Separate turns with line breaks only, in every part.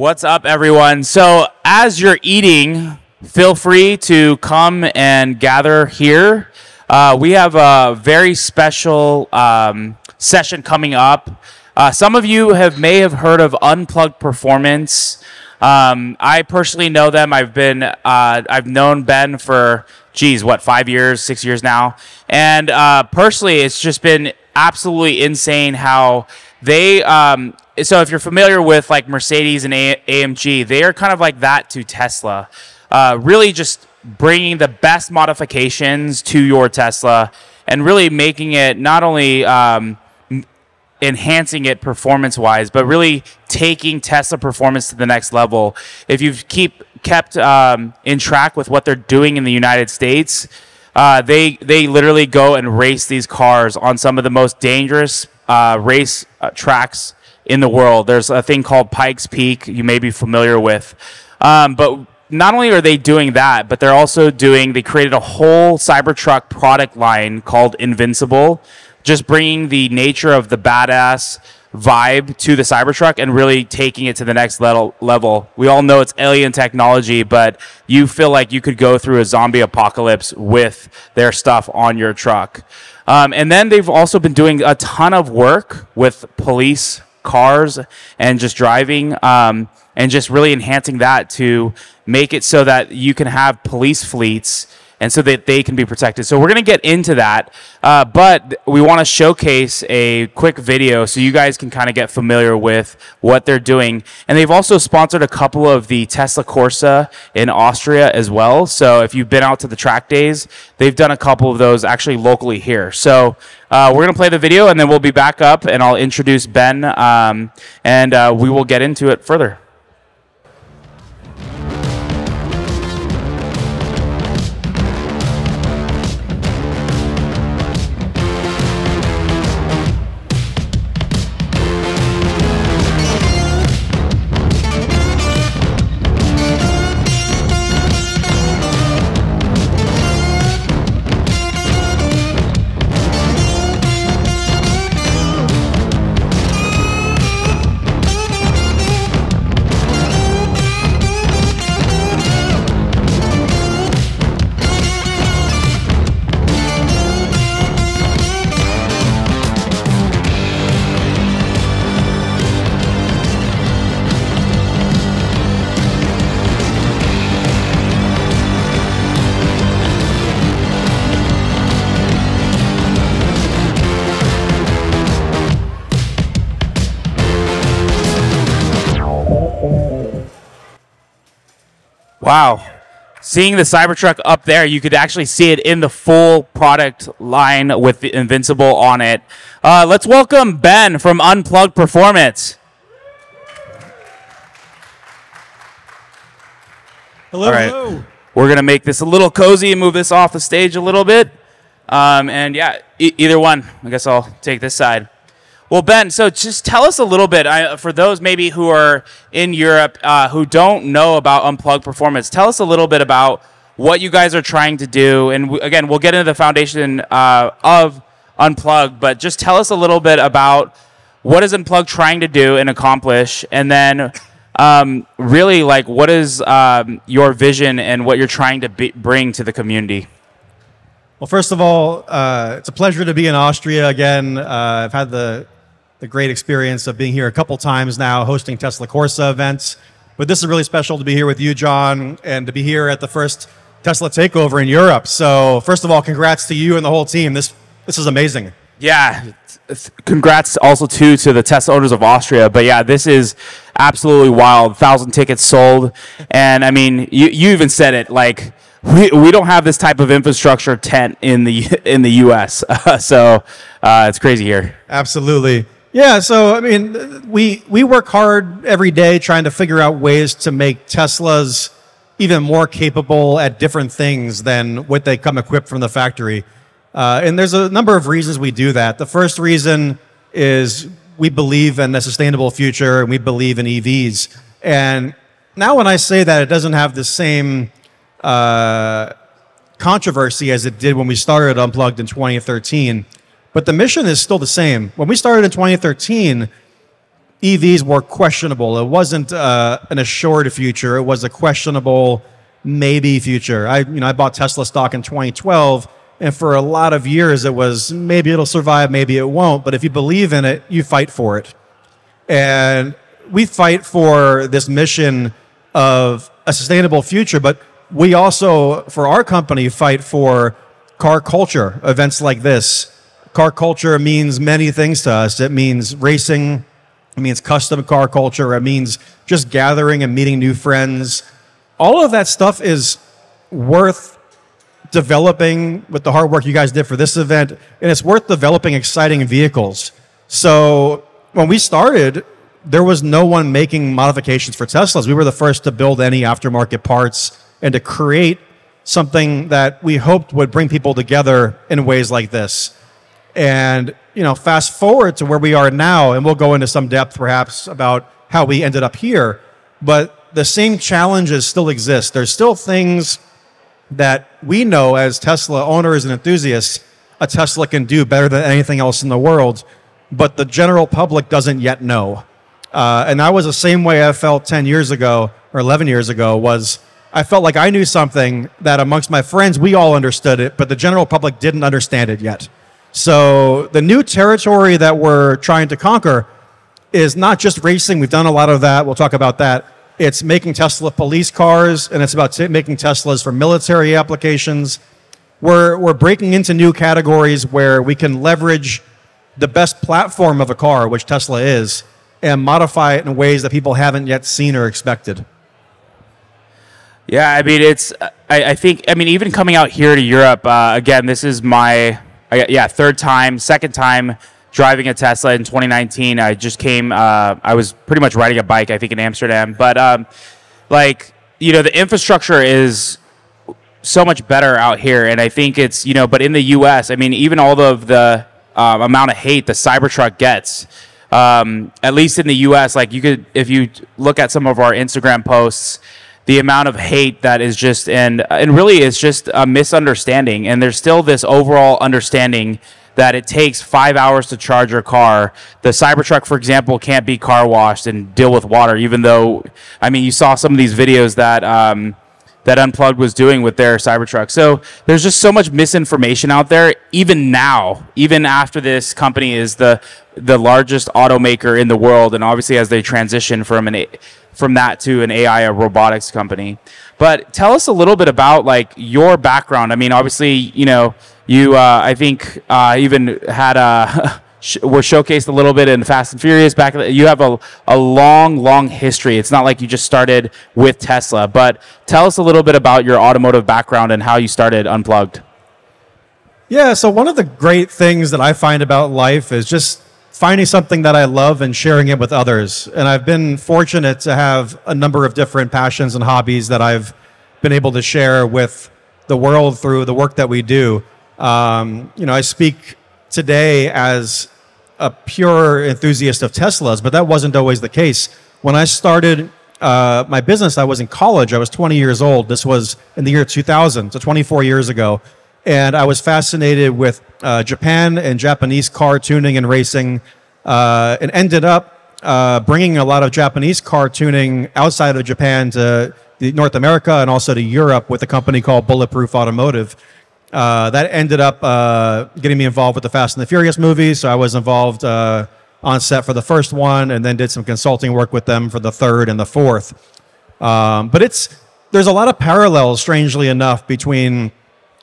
What's up, everyone? So as you're eating, feel free to come and gather here. We have a very special session coming up. Some of you may have heard of Unplugged Performance. I personally know them. I've known Ben for, 5 years, 6 years now. And personally, it's just been absolutely insane how they, so if you're familiar with like Mercedes and AMG, they are kind of like that to Tesla. Really just bringing the best modifications to your Tesla and really making it not only enhancing it performance-wise, but really taking Tesla performance to the next level. If you've kept in track with what they're doing in the United States, they literally go and race these cars on some of the most dangerous race tracks in the world. There's a thing called Pikes Peak you may be familiar with. But not only are they doing that, but they're also they created a whole Cybertruck product line called Invincible, just bringing the nature of the badass vibe to the Cybertruck and really taking it to the next level. We all know it's alien technology, but you feel like you could go through a zombie apocalypse with their stuff on your truck. And then they've also been doing a ton of work with police cars and just driving, and just really enhancing that to make it so that you can have police fleets and so that they can be protected. So we're going to get into that, but we want to showcase a quick video so you guys can kind of get familiar with what they're doing. And they've also sponsored a couple of the Tesla Corsa in Austria as well. So if you've been out to the track days, they've done a couple of those actually locally here. So we're going to play the video, and then we'll be back up, and I'll introduce Ben, and we will get into it further. Wow. Seeing the Cybertruck up there, you could actually see it in the full product line with the Invincible on it. Let's welcome Ben from Unplugged Performance.
Hello,
all right.
Hello.
We're going to make this a little cozy and move this off the stage a little bit. And yeah, either one. I guess I'll take this side. Well, Ben, so just tell us a little bit, for those maybe who are in Europe who don't know about Unplugged Performance, tell us a little bit about what you guys are trying to do. And again, we'll get into the foundation of Unplugged, but just tell us a little bit about what is Unplugged trying to do and accomplish, and then really, like, what is your vision and what you're trying to bring to the community?
Well, first of all, it's a pleasure to be in Austria again. I've had the great experience of being here a couple times now, hosting Tesla Corsa events. But this is really special to be here with you, John, and to be here at the first Tesla Takeover in Europe. So first of all, congrats to you and the whole team. This is amazing.
Yeah, congrats also to the Tesla owners of Austria. But yeah, this is absolutely wild. 1,000 tickets sold. And I mean, you even said it, like, we don't have this type of infrastructure tent in the U.S. So it's crazy here.
Absolutely. Yeah, so I mean, we work hard every day trying to figure out ways to make Teslas even more capable at different things than what they come equipped from the factory. And there's a number of reasons we do that. The first reason is we believe in a sustainable future, and we believe in EVs. And now when I say that, it doesn't have the same controversy as it did when we started Unplugged in 2013. But the mission is still the same. When we started in 2013, EVs were questionable. It wasn't an assured future. It was a questionable maybe future. I bought Tesla stock in 2012, and for a lot of years it was maybe it'll survive, maybe it won't. But if you believe in it, you fight for it. And we fight for this mission of a sustainable future, but we also, for our company, fight for car culture, events like this. Car culture means many things to us. It means racing, it means custom car culture, it means just gathering and meeting new friends. All of that stuff is worth developing with the hard work you guys did for this event, and it's worth developing exciting vehicles. So when we started, there was no one making modifications for Teslas. We were the first to build any aftermarket parts and to create something that we hoped would bring people together in ways like this. And, fast forward to where we are now, and we'll go into some depth perhaps about how we ended up here, but the same challenges still exist. There's still things that we know as Tesla owners and enthusiasts a Tesla can do better than anything else in the world, but the general public doesn't yet know. And that was the same way I felt 10 years ago or 11 years ago. Was I felt like I knew something that amongst my friends, we all understood it, but the general public didn't understand it yet. So the new territory that we're trying to conquer is not just racing. We've done a lot of that. We'll talk about that. It's making Tesla police cars, and it's about making Teslas for military applications. We're breaking into new categories where we can leverage the best platform of a car, which Tesla is, and modify it in ways that people haven't yet seen or expected.
Yeah, I mean, even coming out here to Europe, again, this is my, second time driving a Tesla in 2019. I just came, I was pretty much riding a bike, I think, in Amsterdam. But, the infrastructure is so much better out here. And I think it's, but in the U.S., I mean, even all of the amount of hate the Cybertruck gets, at least in the U.S., if you look at some of our Instagram posts, the amount of hate that is just, and really it's just a misunderstanding. And there's still this overall understanding that it takes 5 hours to charge your car. The Cybertruck, for example, can't be car washed and deal with water, even though, you saw some of these videos that that Unplugged was doing with their Cybertruck. So there's just so much misinformation out there, even now, even after this company is the largest automaker in the world, and obviously as they transition from that to an AI, a robotics company. But tell us a little bit about your background. I mean, obviously, you I think even had were showcased a little bit in Fast and Furious back. You have a long history. It's not like you just started with Tesla. But tell us a little bit about your automotive background and how you started Unplugged.
Yeah, so one of the great things that I find about life is just finding something that I love and sharing it with others. And I've been fortunate to have a number of different passions and hobbies that I've been able to share with the world through the work that we do. I speak today as a pure enthusiast of Teslas, but that wasn't always the case. When I started my business, I was in college. I was 20 years old. This was in the year 2000, so 24 years ago. And I was fascinated with Japan and Japanese car tuning and racing, and ended up bringing a lot of Japanese car tuning outside of Japan to North America and also to Europe with a company called Bulletproof Automotive. That ended up getting me involved with the Fast and the Furious movies. So I was involved on set for the first one, and then did some consulting work with them for the third and the fourth. But there's a lot of parallels, strangely enough, between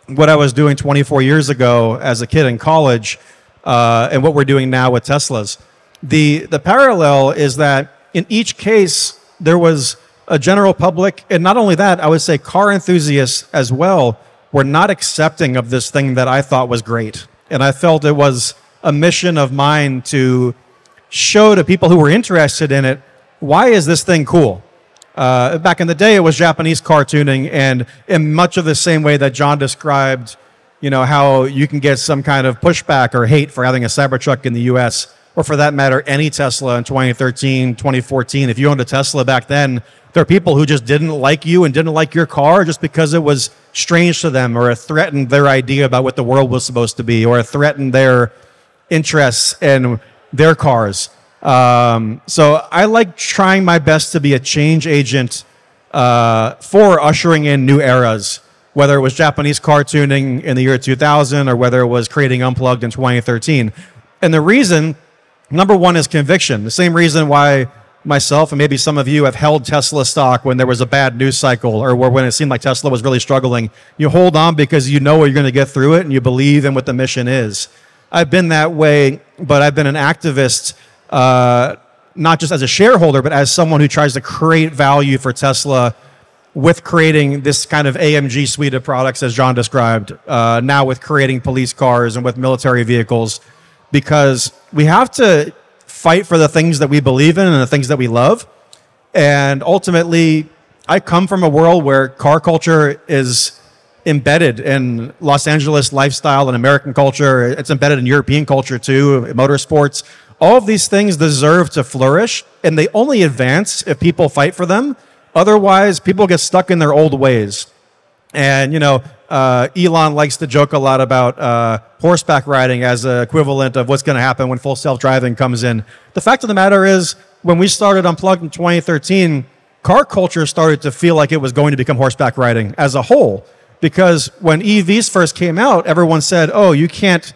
what I was doing 24 years ago as a kid in college and what we're doing now with Teslas. The parallel is that in each case, there was a general public, and not only that, I would say car enthusiasts as well, were not accepting of this thing that I thought was great. And I felt it was a mission of mine to show to people who were interested in it, why is this thing cool? Back in the day, it was Japanese car tuning, and in much of the same way that John described, how you can get some kind of pushback or hate for having a Cybertruck in the US, or for that matter, any Tesla in 2013, 2014. If you owned a Tesla back then, there are people who just didn't like you and didn't like your car just because it was strange to them, or it threatened their idea about what the world was supposed to be, or it threatened their interests in their cars. So I like trying my best to be a change agent for ushering in new eras, whether it was Japanese car tuning in the year 2000 or whether it was creating Unplugged in 2013. And the reason, number one, is conviction. The same reason why myself and maybe some of you have held Tesla stock when there was a bad news cycle or when it seemed like Tesla was really struggling. You hold on because you know you're going to get through it and you believe in what the mission is. I've been that way, but I've been an activist, not just as a shareholder, but as someone who tries to create value for Tesla with creating this kind of AMG suite of products, as John described, now with creating police cars and with military vehicles, because we have to fight for the things that we believe in and the things that we love. And ultimately, I come from a world where car culture is embedded in Los Angeles lifestyle and American culture. It's embedded in European culture too, motorsports. All of these things deserve to flourish, and they only advance if people fight for them. Otherwise, people get stuck in their old ways. And, you know, Elon likes to joke a lot about horseback riding as an equivalent of what's going to happen when full self-driving comes in. The fact of the matter is, when we started Unplugged in 2013, car culture started to feel like it was going to become horseback riding as a whole. Because when EVs first came out, everyone said, oh, you can't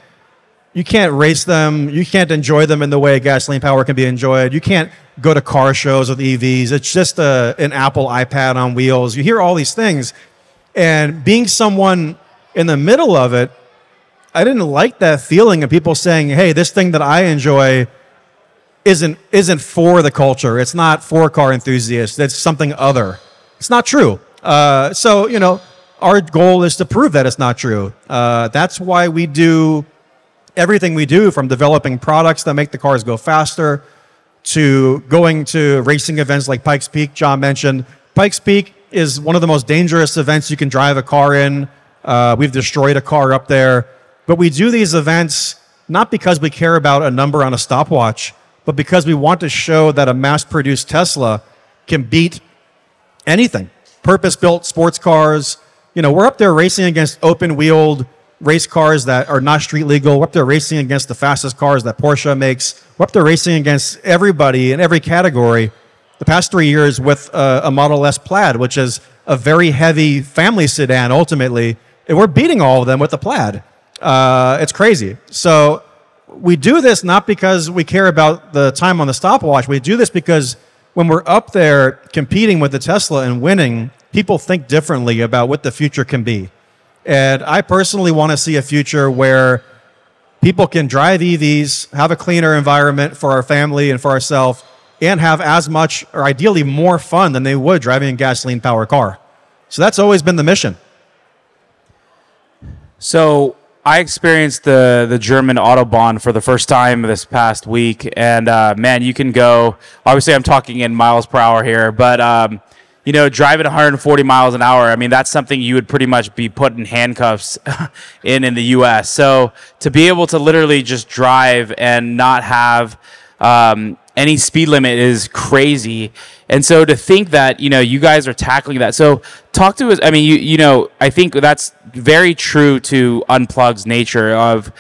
race them. You can't enjoy them in the way gasoline power can be enjoyed. You can't go to car shows with EVs. It's just an Apple iPad on wheels. You hear all these things. And being someone in the middle of it, I didn't like that feeling of people saying, hey, this thing that I enjoy isn't for the culture. It's not for car enthusiasts. It's something other. It's not true. So, you know, our goal is to prove that it's not true. That's why we do everything we do, from developing products that make the cars go faster to going to racing events like Pikes Peak, John mentioned. Pikes Peak is one of the most dangerous events you can drive a car in. We've destroyed a car up there. But we do these events not because we care about a number on a stopwatch, but because we want to show that a mass-produced Tesla can beat anything. Purpose-built sports cars. You know, we're up there racing against open-wheeled race cars that are not street legal. We're up there racing against the fastest cars that Porsche makes. We're up there racing against everybody in every category. The past 3 years with a Model S Plaid, which is a very heavy family sedan ultimately, and we're beating all of them with the Plaid. It's crazy. So we do this not because we care about the time on the stopwatch. We do this because when we're up there competing with the Tesla and winning, people think differently about what the future can be. And I personally want to see a future where people can drive EVs, have a cleaner environment for our family and for ourselves, and have as much or ideally more fun than they would driving a gasoline-powered car. So that's always been the mission.
So I experienced the German Autobahn for the first time this past week, and man, you can go. Obviously, I'm talking in miles per hour here, but you know, driving 140 miles an hour. I mean, that's something you would pretty much be put in handcuffs in the U.S. So to be able to literally just drive and not have any speed limit is crazy. And so to think that, you know, you guys are tackling that. So talk to us. I mean, you know, I think that's very true to Unplugged's nature of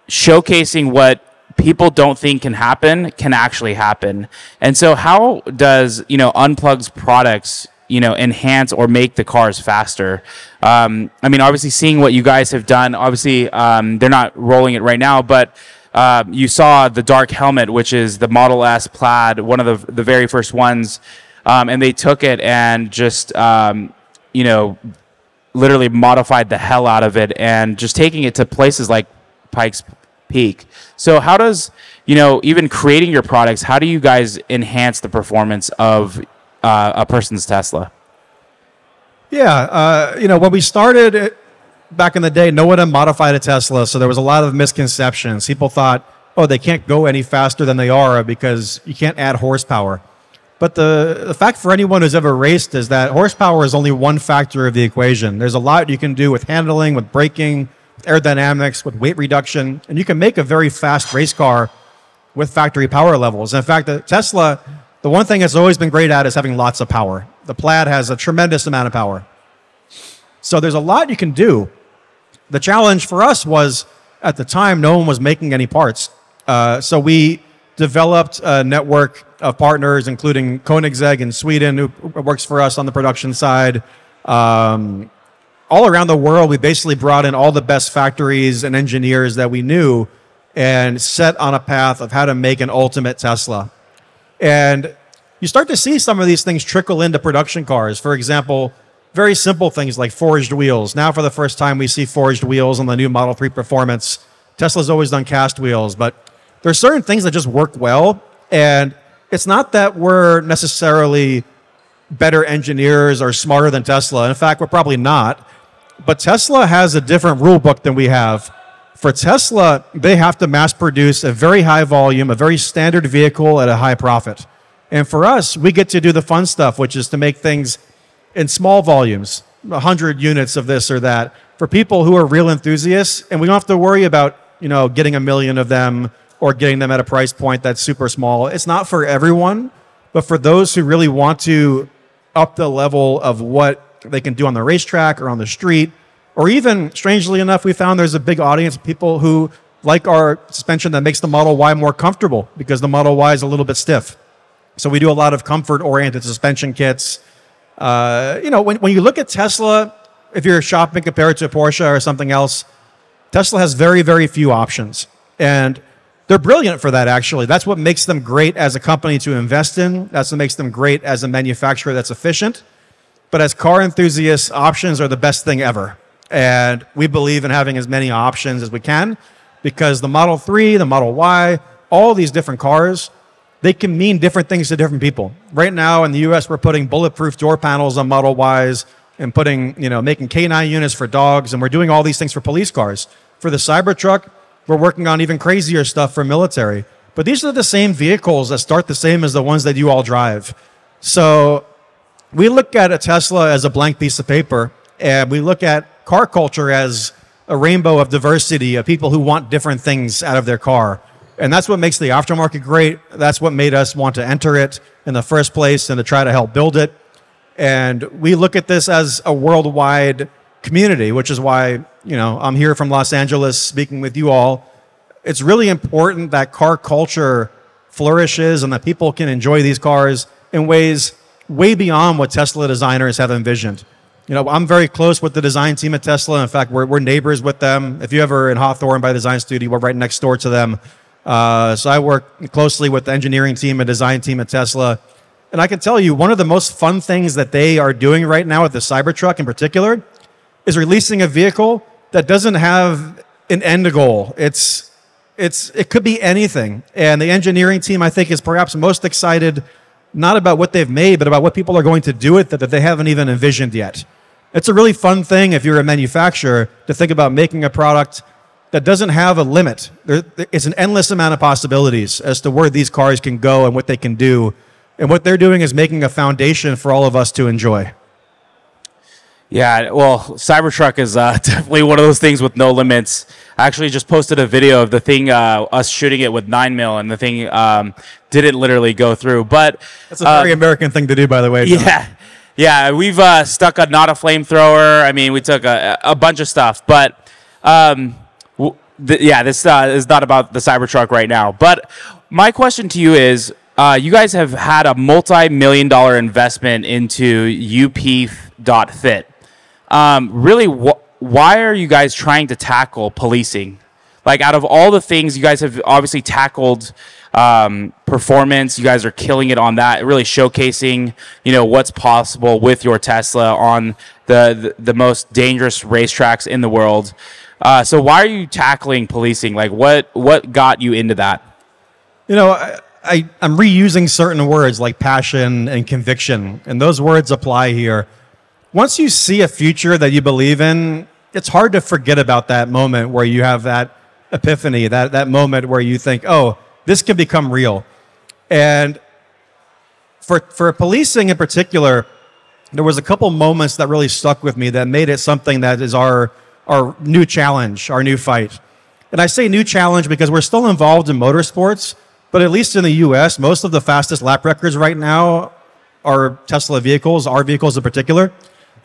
showcasing what people don't think can happen can actually happen. And so how does, you know, Unplugged's products, you know, enhance or make the cars faster? I mean, obviously seeing what you guys have done, obviously they're not rolling it right now, but you saw the dark helmet, which is the Model S Plaid, one of the very first ones, and they took it and just, you know, literally modified the hell out of it and just taking it to places like Pikes Peak. So how does, you know, even creating your products, how do you guys enhance the performance of a person's Tesla?
Yeah, you know, when we started back in the day, no one had modified a Tesla, so there was a lot of misconceptions. People thought, oh, they can't go any faster than they are because you can't add horsepower. But the fact for anyone who's ever raced is that horsepower is only one factor of the equation. There's a lot you can do with handling, with braking, aerodynamics, with weight reduction, and you can make a very fast race car with factory power levels. In fact, the Tesla, the one thing it's always been great at is having lots of power. The Plaid has a tremendous amount of power. So there's a lot you can do. The challenge for us was, at the time, no one was making any parts. So we developed a network of partners, including Koenigsegg in Sweden, who works for us on the production side. All around the world, we basically brought in all the best factories and engineers that we knew and set on a path of how to make an ultimate Tesla. And you start to see some of these things trickle into production cars. For example, very simple things like forged wheels. Now, for the first time, we see forged wheels on the new Model 3 Performance. Tesla's always done cast wheels, but there are certain things that just work well. And it's not that we're necessarily better engineers or smarter than Tesla. In fact, we're probably not. But Tesla has a different rule book than we have. For Tesla, they have to mass produce a very high volume, a very standard vehicle at a high profit. And for us, we get to do the fun stuff, which is to make things in small volumes, 100 units of this or that, for people who are real enthusiasts. And we don't have to worry about, getting 1 million of them or getting them at a price point that's super small. It's not for everyone, but for those who really want to up the level of what they can do on the racetrack or on the street, or even, strangely enough, we found there's a big audience of people who like our suspension that makes the Model Y more comfortable because the Model Y is a little bit stiff. So we do a lot of comfort-oriented suspension kits. When you look at Tesla, if you're shopping compared to a Porsche or something else, Tesla has very, very few options. And they're brilliant for that, actually. That's what makes them great as a company to invest in. That's what makes them great as a manufacturer that's efficient. But as car enthusiasts, options are the best thing ever. And we believe in having as many options as we can because the Model 3, the Model Y, all these different cars, they can mean different things to different people. Right now in the US, we're putting bulletproof door panels on Model Ys and making K9 units for dogs. And we're doing all these things for police cars. For the Cybertruck, we're working on even crazier stuff for military. But these are the same vehicles that start the same as the ones that you all drive. So we look at a Tesla as a blank piece of paper, and we look at car culture as a rainbow of diversity of people who want different things out of their car. And that's what makes the aftermarket great. That's what made us want to enter it in the first place and to try to help build it. And we look at this as a worldwide community, which is why, I'm here from Los Angeles speaking with you all. It's really important that car culture flourishes and that people can enjoy these cars in ways way beyond what Tesla designers have envisioned. I'm very close with the design team at Tesla. In fact, we're neighbors with them. If you're ever in Hawthorne by Design Studio, we're right next door to them. So I work closely with the engineering team and design team at Tesla. And I can tell you, one of the most fun things that they are doing right now with the Cybertruck in particular is releasing a vehicle that doesn't have an end goal. It could be anything. And the engineering team, I think, is perhaps most excited not about what they've made, but about what people are going to do with it that they haven't even envisioned yet. It's a really fun thing if you're a manufacturer to think about making a product that doesn't have a limit. It's an endless amount of possibilities as to where these cars can go and what they can do. And what they're doing is making a foundation for all of us to enjoy.
Yeah, well, Cybertruck is definitely one of those things with no limits. I actually just posted a video of the thing, us shooting it with 9mm, and the thing didn't literally go through. But
that's a very American thing to do, by the way.
John. Yeah, we've stuck not a flamethrower. I mean, we took a bunch of stuff. But this is not about the Cybertruck right now. But my question to you is, you guys have had a multi-million-dollar investment into up.fit. Really, why are you guys trying to tackle policing? Like, out of all the things, you guys have obviously tackled performance. You guys are killing it on that, really showcasing, what's possible with your Tesla on the most dangerous racetracks in the world. So why are you tackling policing? Like, what got you into that?
I'm reusing certain words like passion and conviction, and those words apply here. Once you see a future that you believe in, it's hard to forget about that moment where you have that epiphany, that moment where you think, oh, this can become real. And for policing in particular, there was a couple moments that really stuck with me that made it something that is our new challenge, our new fight. And I say new challenge because we're still involved in motorsports, but at least in the US, most of the fastest lap records right now are Tesla vehicles, our vehicles in particular.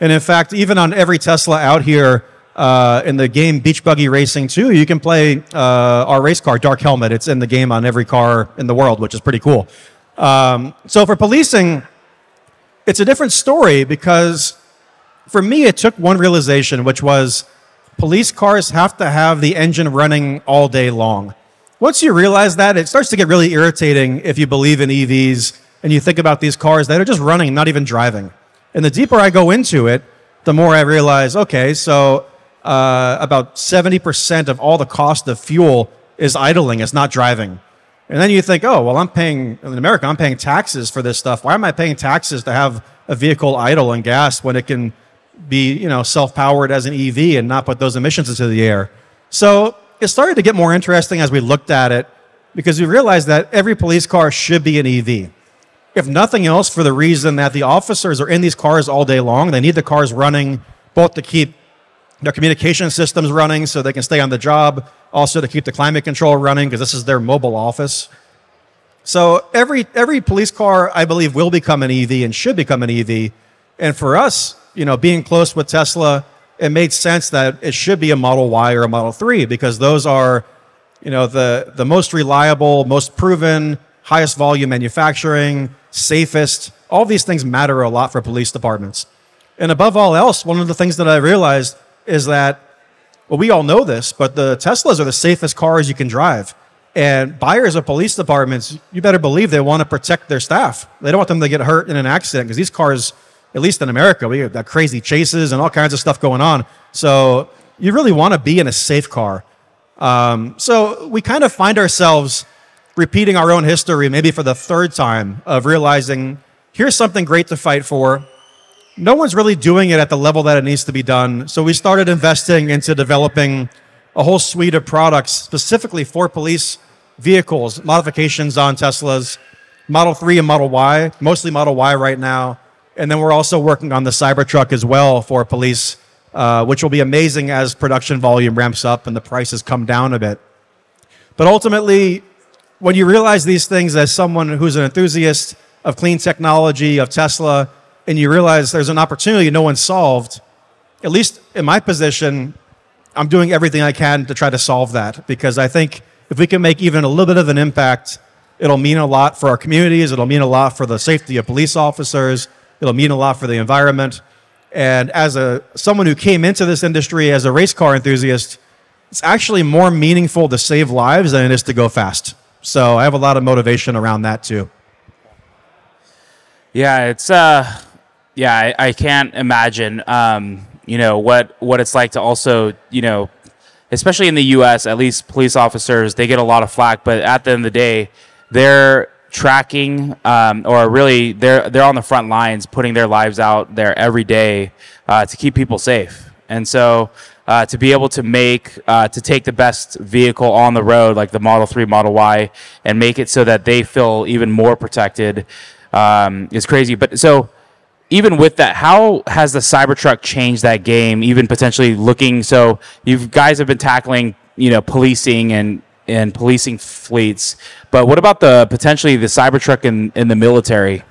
And in fact, even on every Tesla out here, In the game Beach Buggy Racing 2, you can play our race car, Dark Helmet. It's in the game on every car in the world, which is pretty cool. So for policing, it's a different story because for me, it took one realization, which was police cars have to have the engine running all day long. Once you realize that, it starts to get really irritating if you believe in EVs and you think about these cars that are just running, not even driving. And the deeper I go into it, the more I realize, okay, so about 70% of all the cost of fuel is idling, it's not driving. And then you think, oh, well, in America, I'm paying taxes for this stuff. Why am I paying taxes to have a vehicle idle and gas when it can be, self-powered as an EV and not put those emissions into the air? So it started to get more interesting as we looked at it because we realized that every police car should be an EV. If nothing else, for the reason that the officers are in these cars all day long. They need the cars running both to keep their communication systems running so they can stay on the job, also to keep the climate control running because this is their mobile office. So every police car, I believe, will become an EV and should become an EV. And for us, being close with Tesla, it made sense that it should be a Model Y or a Model 3 because those are, the most reliable, most proven, highest volume manufacturing, safest. All these things matter a lot for police departments. And above all else, one of the things that I realized is that, well, we all know this, but the Teslas are the safest cars you can drive. And buyers of police departments, you better believe they want to protect their staff. They don't want them to get hurt in an accident because these cars, at least in America, we got crazy chases and all kinds of stuff going on. So you really want to be in a safe car. So we kind of find ourselves repeating our own history, maybe for the third time, of realizing here's something great to fight for. No one's really doing it at the level that it needs to be done. So we started investing into developing a whole suite of products specifically for police vehicles, modifications on Teslas, Model 3 and Model Y, mostly Model Y right now. And then we're also working on the Cybertruck as well for police, which will be amazing as production volume ramps up and the prices come down a bit. But ultimately, when you realize these things as someone who's an enthusiast of clean technology, of Tesla, and you realize there's an opportunity no one solved, at least in my position, I'm doing everything I can to try to solve that. Because I think if we can make even a little bit of an impact, it'll mean a lot for our communities. It'll mean a lot for the safety of police officers. It'll mean a lot for the environment. And as someone who came into this industry as a race car enthusiast, it's actually more meaningful to save lives than it is to go fast. So I have a lot of motivation around that too.
Yeah, it's I can't imagine what it's like to also, especially in the US, at least police officers, they get a lot of flack, but at the end of the day, they're tracking or really they're on the front lines putting their lives out there every day to keep people safe. And so to be able to to take the best vehicle on the road, like the Model 3, Model Y, and make it so that they feel even more protected is crazy. But so even with that, how has the Cybertruck changed that game, even potentially looking, so you guys have been tackling, policing and policing fleets, but what about potentially the Cybertruck in the military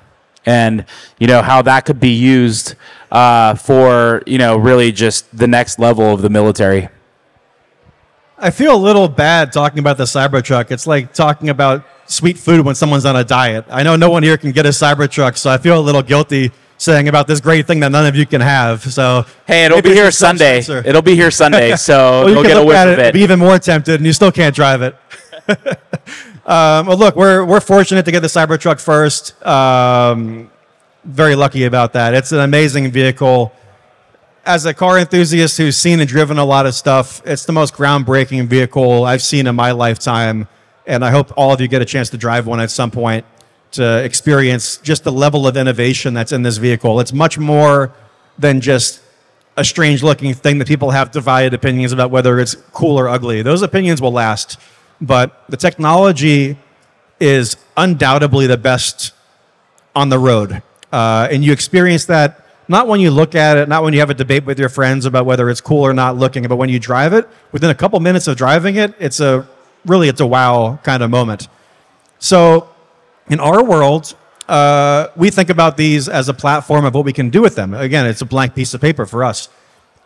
and, how that could be used for, really just the next level of the military?
I feel a little bad talking about the Cybertruck. It's like talking about sweet food when someone's on a diet. I know no one here can get a Cybertruck, so I feel a little guilty saying about this great thing that none of you can have. So
hey, it'll be here Sunday. It'll be here Sunday, so
well,
you'll get a whiff of it.
Be even more tempted, and you still can't drive it. Well, look, we're fortunate to get the Cybertruck first. Very lucky about that. It's an amazing vehicle. As a car enthusiast who's seen and driven a lot of stuff, it's the most groundbreaking vehicle I've seen in my lifetime, and I hope all of you get a chance to drive one at some point to experience just the level of innovation that's in this vehicle. It's much more than just a strange-looking thing that people have divided opinions about whether it's cool or ugly. Those opinions will last, but the technology is undoubtedly the best on the road. And you experience that not when you look at it, not when you have a debate with your friends about whether it's cool or not looking, but when you drive it, within a couple minutes of driving it, it's a wow kind of moment. So in our world, we think about these as a platform of what we can do with them. Again, it's a blank piece of paper for us.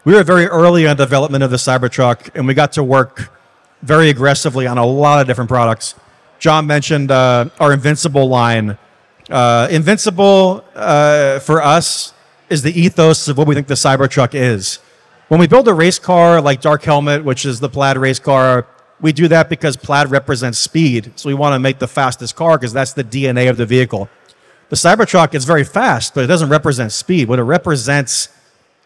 we were very early in development of the Cybertruck, and we got to work very aggressively on a lot of different products. John mentioned our Invincible line. Invincible, for us, is the ethos of what we think the Cybertruck is. When we build a race car like Dark Helmet, which is the Plaid race car, we do that because Plaid represents speed. So we want to make the fastest car because that's the DNA of the vehicle. The Cybertruck is very fast, but it doesn't represent speed. What it represents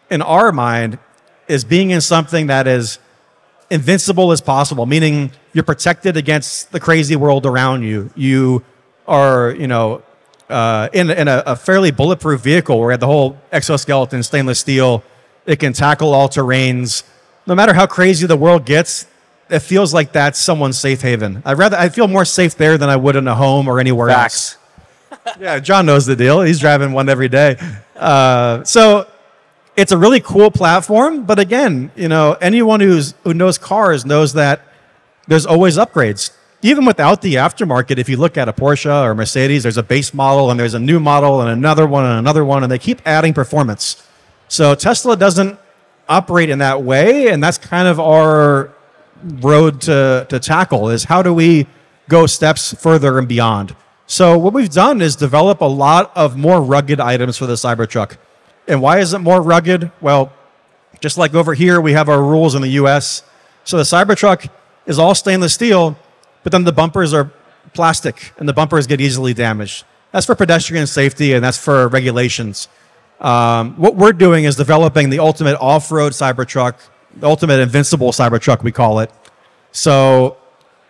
in our mind is being in something that is invincible as possible, meaning you're protected against the crazy world around you. You are, in a fairly bulletproof vehicle where the whole exoskeleton, stainless steel, it can tackle all terrains. No matter how crazy the world gets, it feels like that's someone's safe haven. I feel more safe there than I would in a home or anywhere else. Yeah, John knows the deal. He's driving one every day. So it's a really cool platform. But again, anyone who knows cars knows that there's always upgrades. Even without the aftermarket, if you look at a Porsche or Mercedes, there's a base model and there's a new model and another one and another one, and they keep adding performance. So Tesla doesn't operate in that way, and that's kind of our road to tackle, is how do we go steps further and beyond. So what we've done is develop a lot of more rugged items for the Cybertruck. And why is it more rugged? Well, just like over here, we have our rules in the US. So the Cybertruck is all stainless steel, but then the bumpers are plastic, and the bumpers get easily damaged. That's for pedestrian safety, and that's for regulations. What we're doing is developing the ultimate off-road Cybertruck, the ultimate invincible Cybertruck, we call it. So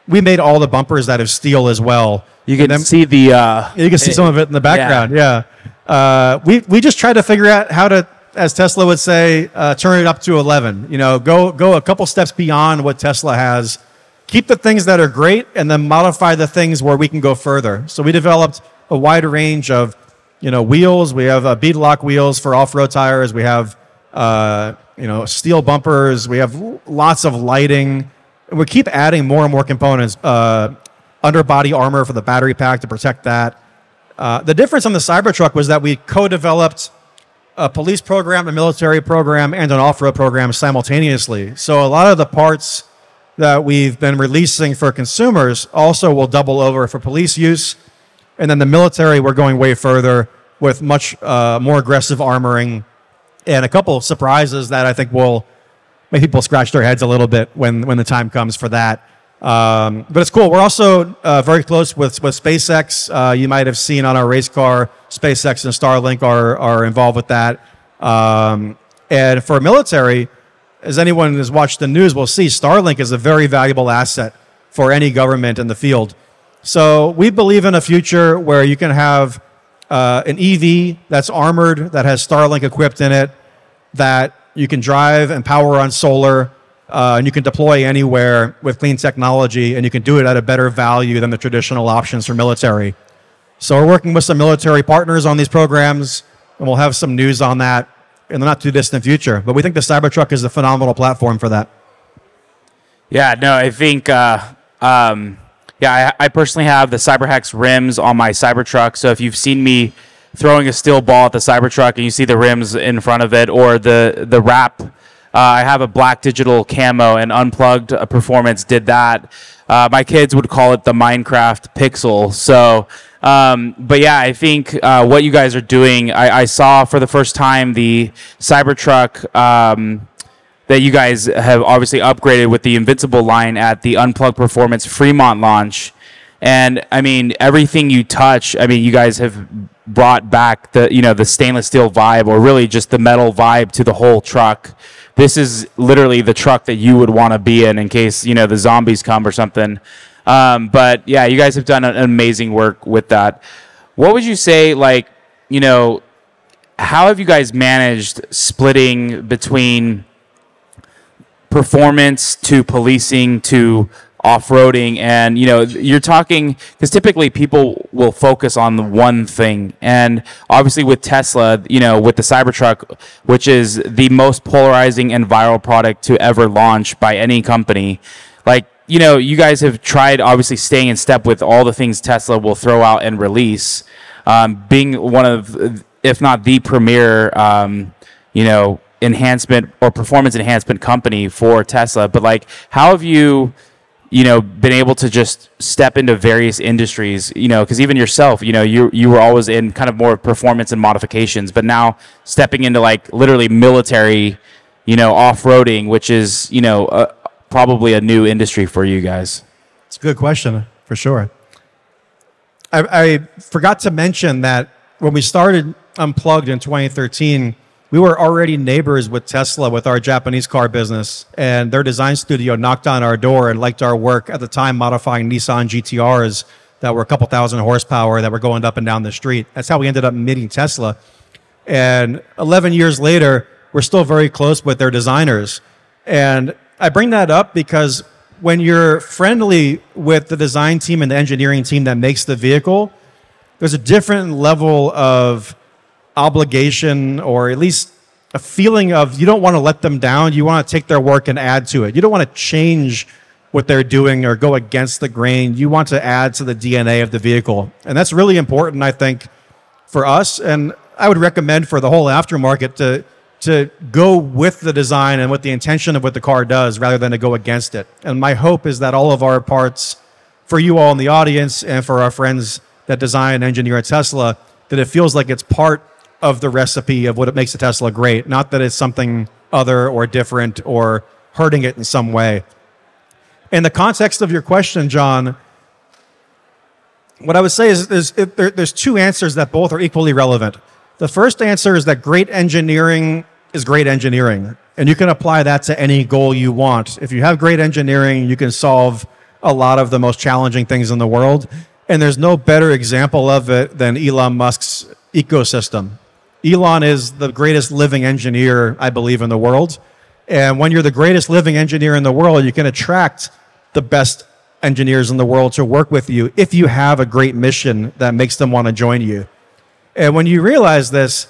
we made all the bumpers out of steel as well.
You can see the...
you can see some of it in the background, yeah. We just tried to figure out how to, as Tesla would say, turn it up to 11. Go a couple steps beyond what Tesla has. Keep the things that are great, and then modify the things where we can go further. So we developed a wide range of wheels. We have beadlock wheels for off-road tires. We have steel bumpers. We have lots of lighting. And we keep adding more and more components. Underbody armor for the battery pack to protect that. The difference on the Cybertruck was that we co-developed a police program, a military program, and an off-road program simultaneously. So a lot of the parts that we've been releasing for consumers also will double over for police use. And then the military, we're going way further with much more aggressive armoring and a couple of surprises that I think will make people scratch their heads a little bit when the time comes for that. But it's cool. We're also very close with SpaceX. You might have seen on our race car, SpaceX and Starlink are involved with that. And for military, as anyone who's watched the news will see, Starlink is a very valuable asset for any government in the field. So we believe in a future where you can have an EV that's armored, that has Starlink equipped in it, that you can drive and power on solar, and you can deploy anywhere with clean technology, and you can do it at a better value than the traditional options for military. So we're working with some military partners on these programs, and we'll have some news on that in the not too distant future. But we think the Cybertruck is a phenomenal platform for that.
Yeah, no, I think, I personally have the CyberHex rims on my Cybertruck. So if you've seen me throwing a steel ball at the Cybertruck and you see the rims in front of it, or the wrap, I have a black digital camo, and Unplugged Performance did that. My kids would call it the Minecraft pixel. So, but yeah, I think what you guys are doing, I saw for the first time the Cybertruck that you guys have obviously upgraded with the Invincible line at the Unplugged Performance Fremont launch. And I mean, everything you touch, I mean, you guys have brought back the stainless steel vibe, or really just the metal vibe, to the whole truck. This is literally the truck that you would want to be in case, the zombies come or something. But yeah, you guys have done an amazing work with that. What would you say, how have you guys managed splitting between performance to policing to off-roading? And you're talking, because typically people will focus on the one thing, and obviously with Tesla, with the Cybertruck, which is the most polarizing and viral product to ever launch by any company, you guys have tried obviously staying in step with all the things Tesla will throw out and release, being one of, if not the premier enhancement or performance enhancement company for Tesla. But like, how have you been able to just step into various industries, because even yourself, you were always in kind of more performance and modifications, but now stepping into like literally military, off-roading, which is, probably a new industry for you guys.
It's a good question, for sure. I forgot to mention that when we started Unplugged in 2013, we were already neighbors with Tesla with our Japanese car business, and their design studio knocked on our door and liked our work at the time modifying Nissan GTRs that were a couple thousand horsepower that were going up and down the street. That's how we ended up meeting Tesla. And 11 years later, we're still very close with their designers. And I bring that up because when you're friendly with the design team and the engineering team that makes the vehicle, there's a different level of obligation, or at least a feeling of you don't want to let them down. You want to take their work and add to it. You don't want to change what they're doing or go against the grain. You want to add to the DNA of the vehicle. And that's really important, I think, for us. And I would recommend for the whole aftermarket to go with the design and with the intention of what the car does rather than to go against it. And my hope is that all of our parts, for you all in the audience and for our friends that design and engineer at Tesla, that it feels like it's part of the recipe of what it makes a Tesla great, not that it's something other or different or hurting it in some way. In the context of your question, John, what I would say is there's two answers that both are equally relevant. The first answer is that great engineering is great engineering, and you can apply that to any goal you want. If you have great engineering, you can solve a lot of the most challenging things in the world, and there's no better example of it than Elon Musk's ecosystem. Elon is the greatest living engineer, I believe, in the world, and when you're the greatest living engineer in the world, you can attract the best engineers in the world to work with you if you have a great mission that makes them want to join you. And when you realize this,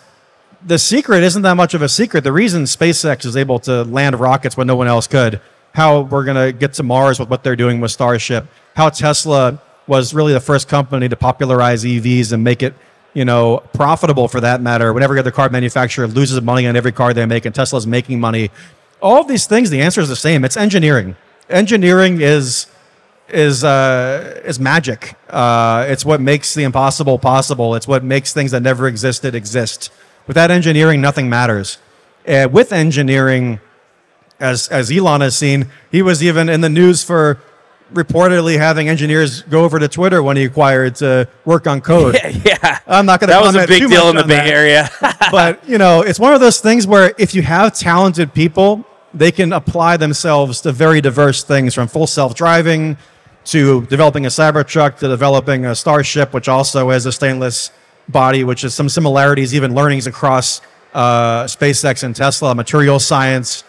the secret isn't that much of a secret. The reason SpaceX is able to land rockets when no one else could, how we're going to get to Mars with what they're doing with Starship, how Tesla was really the first company to popularize EVs and make it, profitable for that matter. When every other car manufacturer loses money on every car they make and Tesla's making money. All of these things, the answer is the same. It's engineering. Engineering is magic. It's what makes the impossible possible. It's what makes things that never existed exist. Without engineering, nothing matters. With engineering, as Elon has seen, he was even in the news for reportedly having engineers go over to Twitter when he acquired to work on code.
Yeah.
I'm not going to comment.
That was a big deal in the Bay Area.
But, it's one of those things where if you have talented people, they can apply themselves to very diverse things, from full self-driving to developing a Cybertruck to developing a Starship, which also has a stainless body, which is some similarities, even learnings across SpaceX and Tesla, material science.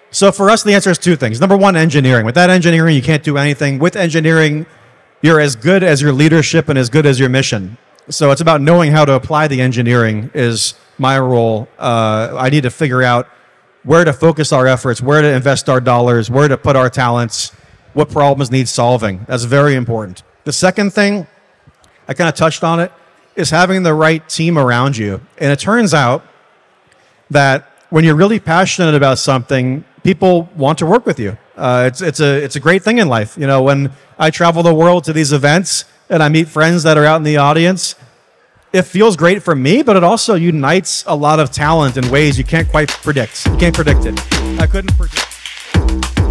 So for us, the answer is two things. Number one, engineering. Without engineering, you can't do anything. With engineering, you're as good as your leadership and as good as your mission. So it's about knowing how to apply the engineering is my role. I need to figure out where to focus our efforts, where to invest our dollars, where to put our talents, what problems need solving. That's very important. The second thing, I kind of touched on it, is having the right team around you. And it turns out that when you're really passionate about something, people want to work with you. It's a great thing in life. When I travel the world to these events and I meet friends that are out in the audience, it feels great for me, but it also unites a lot of talent in ways you can't quite predict. You can't predict it. I couldn't predict.